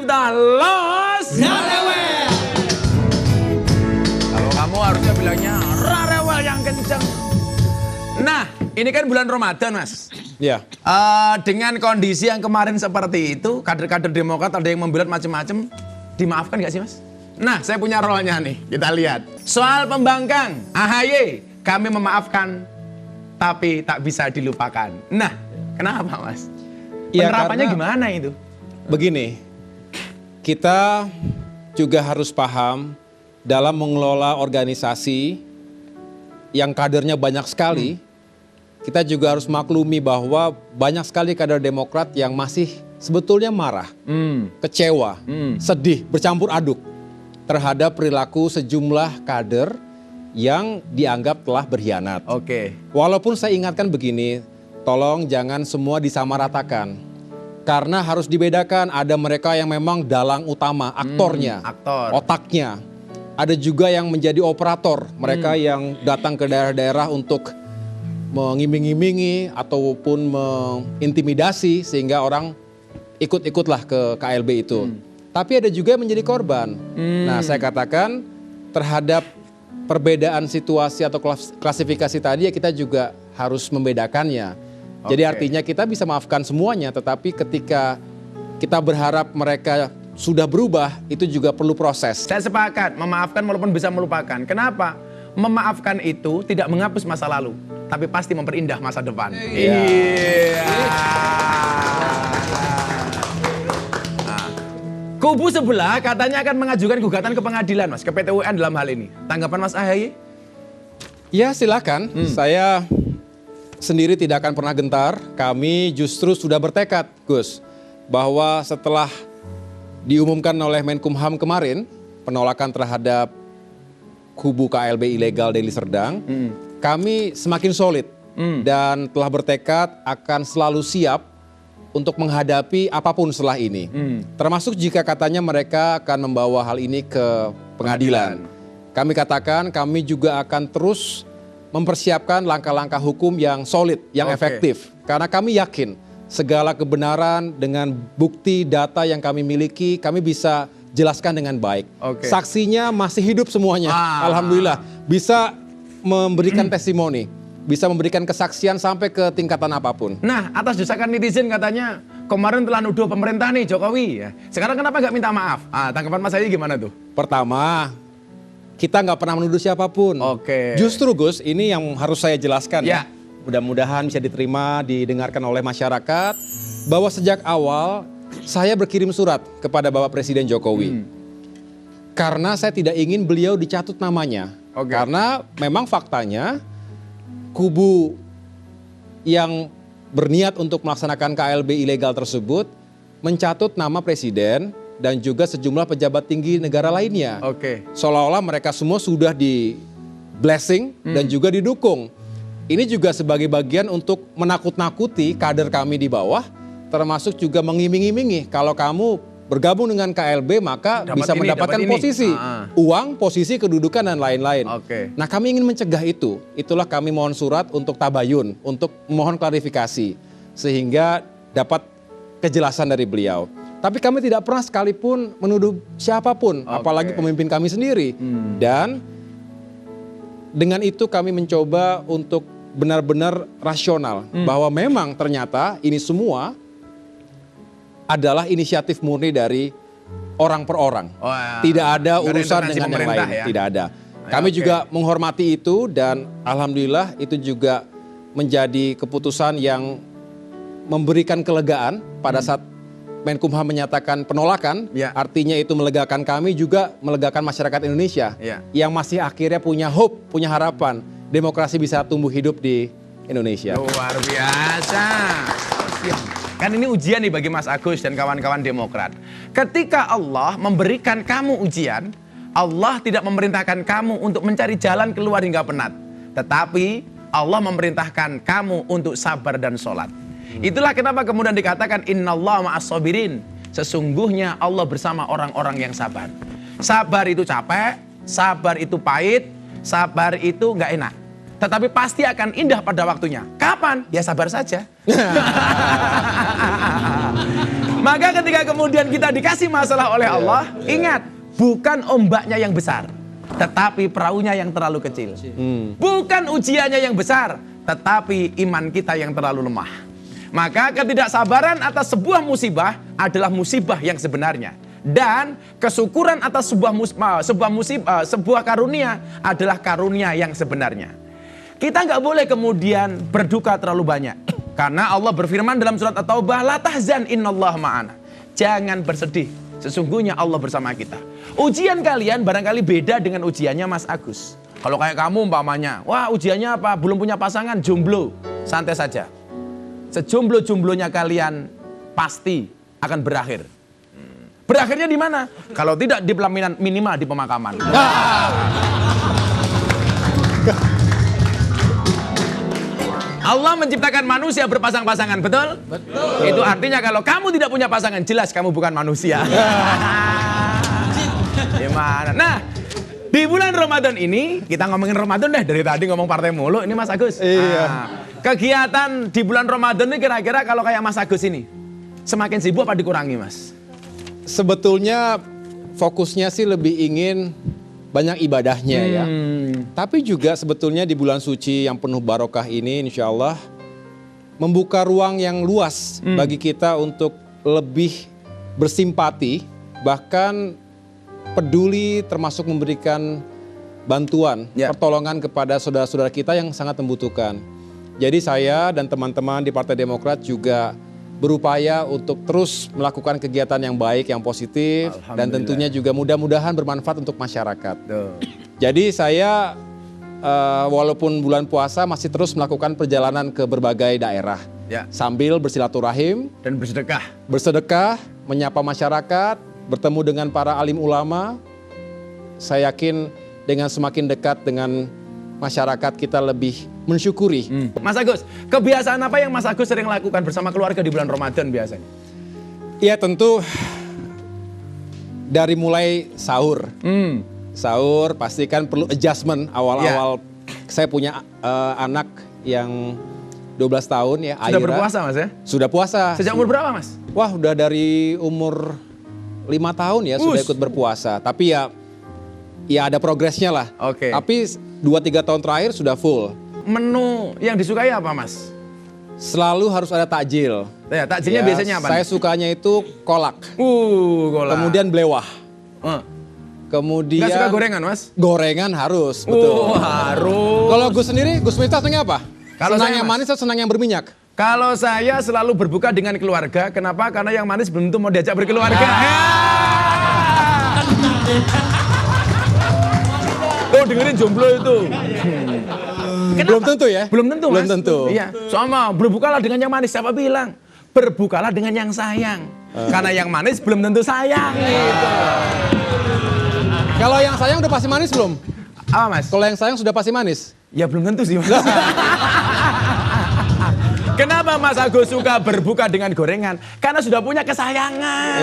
kita los rarewel. Kalau kamu harusnya bilangnya rarewel yang kenceng. Nah, ini kan bulan Ramadan, Mas. Ya. Dengan kondisi yang kemarin seperti itu, kader-kader Demokrat ada yang membelot macam-macam, dimaafkan nggak sih, Mas? Nah, saya punya role-nya nih, kita lihat. Soal pembangkang, AHY, kami memaafkan, tapi tak bisa dilupakan. Nah, kenapa, Mas? Ya, Penerapannya karena gimana itu? begini, kita juga harus paham dalam mengelola organisasi yang kadernya banyak sekali, kita juga harus maklumi bahwa banyak sekali kader Demokrat yang masih sebetulnya marah, kecewa, sedih, bercampur aduk terhadap perilaku sejumlah kader yang dianggap telah berkhianat. Oke. Walaupun saya ingatkan begini, tolong jangan semua disamaratakan. Karena harus dibedakan, ada mereka yang memang dalang utama, aktornya, aktor. otaknya. Ada juga yang menjadi operator, mereka yang datang ke daerah-daerah untuk mengiming-imingi ataupun mengintimidasi sehingga orang ikut-ikutlah ke KLB itu. Tapi ada juga yang menjadi korban. Nah, saya katakan terhadap perbedaan situasi atau klasifikasi tadi ya kita juga harus membedakannya. Jadi artinya kita bisa maafkan semuanya, tetapi ketika kita berharap mereka sudah berubah, itu juga perlu proses. Saya sepakat, memaafkan walaupun bisa melupakan. Kenapa? Memaafkan itu tidak menghapus masa lalu, tapi pasti memperindah masa depan. Iya. Kubu sebelah katanya akan mengajukan gugatan ke pengadilan, Mas, ke PT UN dalam hal ini. Tanggapan Mas AHY? Ya silakan, saya sendiri tidak akan pernah gentar. Kami justru sudah bertekad, Gus, bahwa setelah diumumkan oleh Menkumham kemarin, penolakan terhadap kubu KLB ilegal Deli Serdang, kami semakin solid dan telah bertekad akan selalu siap untuk menghadapi apapun setelah ini. Termasuk jika katanya mereka akan membawa hal ini ke pengadilan. Kami katakan kami juga akan terus mempersiapkan langkah-langkah hukum yang solid, yang efektif. Karena kami yakin segala kebenaran dengan bukti data yang kami miliki, kami bisa jelaskan dengan baik. Saksinya masih hidup semuanya, alhamdulillah. Bisa memberikan testimoni, bisa memberikan kesaksian sampai ke tingkatan apapun. Nah, atas desakan netizen katanya kemarin telah nuduh pemerintah nih Jokowi. Ya. Sekarang kenapa nggak minta maaf? Tanggapan Mas AHY gimana tuh? Pertama, kita nggak pernah menuduh siapapun. Justru Gus, ini yang harus saya jelaskan ya. Mudah-mudahan bisa diterima, didengarkan oleh masyarakat. Bahwa sejak awal saya berkirim surat kepada Bapak Presiden Jokowi. Karena saya tidak ingin beliau dicatut namanya. Karena memang faktanya kubu yang berniat untuk melaksanakan KLB ilegal tersebut mencatut nama presiden dan juga sejumlah pejabat tinggi negara lainnya. Seolah-olah mereka semua sudah di blessing dan juga didukung. Ini juga sebagai bagian untuk menakut-nakuti kader kami di bawah, termasuk juga mengiming-imingi kalau kamu bergabung dengan KLB maka bisa mendapatkan posisi, uang, posisi, kedudukan dan lain-lain. Nah, kami ingin mencegah itu. Itulah kami mohon surat untuk tabayun, untuk mohon klarifikasi sehingga dapat kejelasan dari beliau. Tapi kami tidak pernah sekalipun menuduh siapapun, apalagi pemimpin kami sendiri. Dan dengan itu kami mencoba untuk benar-benar rasional bahwa memang ternyata ini semua adalah inisiatif murni dari orang per orang. Tidak ada urusan dengan yang lain, tidak ada. Kami juga menghormati itu dan alhamdulillah itu juga menjadi keputusan yang memberikan kelegaan pada saat Menkumham menyatakan penolakan, artinya itu melegakan kami juga melegakan masyarakat Indonesia yang masih akhirnya punya hope, punya harapan demokrasi bisa tumbuh hidup di Indonesia. Luar biasa. Kan ini ujian nih bagi Mas Agus dan kawan-kawan Demokrat. Ketika Allah memberikan kamu ujian, Allah tidak memerintahkan kamu untuk mencari jalan keluar hingga penat. Tetapi Allah memerintahkan kamu untuk sabar dan sholat. Itulah kenapa kemudian dikatakan innallaha ma'as-sabirin. Sesungguhnya Allah bersama orang-orang yang sabar. Sabar itu capek, sabar itu pahit, sabar itu nggak enak. Tetapi pasti akan indah pada waktunya. Kapan? Ya sabar saja. Maka ketika kemudian kita dikasih masalah oleh Allah, ingat, bukan ombaknya yang besar, tetapi perahunya yang terlalu kecil. Bukan ujiannya yang besar, tetapi iman kita yang terlalu lemah. Maka ketidaksabaran atas sebuah musibah adalah musibah yang sebenarnya. Dan kesyukuran atas sebuah karunia adalah karunia yang sebenarnya. Kita nggak boleh kemudian berduka terlalu banyak. Karena Allah berfirman dalam surat At-Taubah, la tahzan innallaha ma'ana. Jangan bersedih, sesungguhnya Allah bersama kita. Ujian kalian barangkali beda dengan ujiannya Mas Agus. Kalau kayak kamu umpamanya, wah ujiannya apa? Belum punya pasangan, jomblo. Santai saja. Sejomblo-jomblonya kalian pasti akan berakhir. Berakhirnya di mana? Kalau tidak di pelaminan, minimal di pemakaman. Allah menciptakan manusia berpasang-pasangan, betul? Betul. Itu artinya kalau kamu tidak punya pasangan, jelas kamu bukan manusia. Gimana? Nah, di bulan Ramadan ini, kita ngomongin Ramadan deh. Dari tadi ngomong partai mulu, ini Mas Agus. Iya. Kegiatan di bulan Ramadan ini kira-kira kalau kayak Mas Agus ini, semakin sibuk apa dikurangi, Mas? Sebetulnya fokusnya sih lebih ingin banyak ibadahnya ya. Tapi juga sebetulnya di bulan suci yang penuh barokah ini insya Allah membuka ruang yang luas bagi kita untuk lebih bersimpati, bahkan peduli termasuk memberikan bantuan, pertolongan kepada saudara-saudara kita yang sangat membutuhkan. Jadi saya dan teman-teman di Partai Demokrat juga berupaya untuk terus melakukan kegiatan yang baik, yang positif, dan tentunya juga mudah-mudahan bermanfaat untuk masyarakat. Jadi saya walaupun bulan puasa masih terus melakukan perjalanan ke berbagai daerah, sambil bersilaturahim dan bersedekah, menyapa masyarakat, bertemu dengan para alim ulama. Saya yakin dengan semakin dekat dengan masyarakat kita lebih mensyukuri. Mas Agus, kebiasaan apa yang Mas Agus sering lakukan bersama keluarga di bulan Ramadan biasanya? Ya tentu dari mulai sahur. Sahur pasti kan perlu adjustment awal-awal. Saya punya anak yang 12 tahun ya. Sudah berpuasa Mas ya? Sudah puasa. Sejak umur berapa Mas? Wah udah dari umur 5 tahun ya sudah ikut berpuasa. Tapi ya ada progresnya lah. Oke. Tapi 2-3 tahun terakhir sudah full. Menu yang disukai apa Mas? Selalu harus ada takjil. Ya, takjilnya biasanya apa? Saya sukanya itu kolak. Kolak. Kemudian belewah. Kemudian. Nggak suka gorengan Mas? Gorengan harus, betul. Harus. Kalau Gus sendiri, Gus Miftah senangnya apa? Kalau senang yang manis atau senang yang berminyak? Kalau saya selalu berbuka dengan keluarga. Kenapa? Karena yang manis belum tentu mau diajak berkeluarga. Oh dengerin jomblo itu. Belum tentu ya? Belum tentu Mas. Belum tentu. Iya. Sama berbukalah dengan yang manis. Siapa bilang? Berbukalah dengan yang sayang. Karena yang manis belum tentu sayang. Gitu. Kalau yang sayang udah pasti manis belum? Apa Mas? Kalau yang sayang sudah pasti manis? Ya belum tentu sih Mas. Kenapa Mas Agus suka berbuka dengan gorengan? Karena sudah punya kesayangan.